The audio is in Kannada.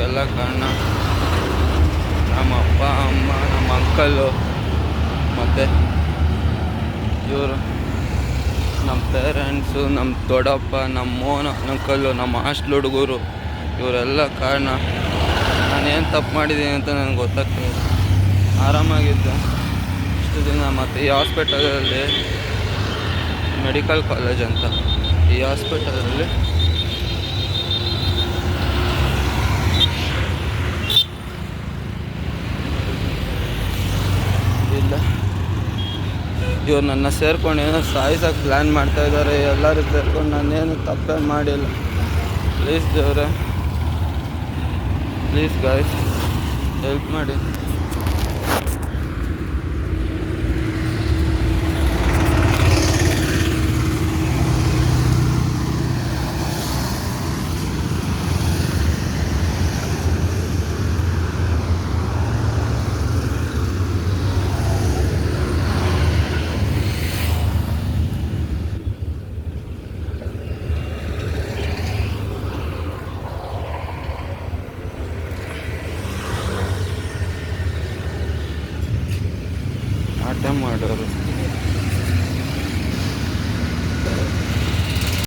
ಎಲ್ಲ ಕಾರಣ ನಮ್ಮ ಅಪ್ಪ ಅಮ್ಮ, ನಮ್ಮ ಅಂಕಲ್ಲು, ಮತ್ತು ಇವರು ನಮ್ಮ ಪೇರೆಂಟ್ಸು, ನಮ್ಮ ದೊಡ್ಡಪ್ಪ, ನಮ್ಮ ಓನ್ ಅಂಕಲ್ಲು, ನಮ್ಮ ಹಾಸ್ಟ್ಲ್ ಹುಡುಗರು, ಇವರೆಲ್ಲ ಕಾರಣ. ನಾನೇನು ತಪ್ಪು ಮಾಡಿದ್ದೀನಿ ಅಂತ ನನಗೆ ಗೊತ್ತಾಗ್ತಿಲ್ಲ. ಆರಾಮಾಗಿದ್ದೆ ಇಷ್ಟು ದಿನ. ಮತ್ತು ಈ ಹಾಸ್ಪಿಟಲಲ್ಲಿ ಮೆಡಿಕಲ್ ಕಾಲೇಜ್ ಅಂತ, ಈ ಹಾಸ್ಪಿಟಲಲ್ಲಿ ಇಲ್ಲ, ಇವ್ರು ನನ್ನ ಸೇರ್ಕೊಂಡು ಏನೋ ಸಾಯಿಸೋಕೆ ಪ್ಲ್ಯಾನ್ ಮಾಡ್ತಾಯಿದ್ದಾರೆ. ಎಲ್ಲರೂ ಸೇರ್ಕೊಂಡು ನಾನೇನು ತಪ್ಪೇ ಮಾಡಿಲ್ಲ. ಪ್ಲೀಸ್ ದೇವ್ರೆ, ಪ್ಲೀಸ್ ಗಾಯ್ಸ್ ಹೆಲ್ಪ್ ಮಾಡಿ.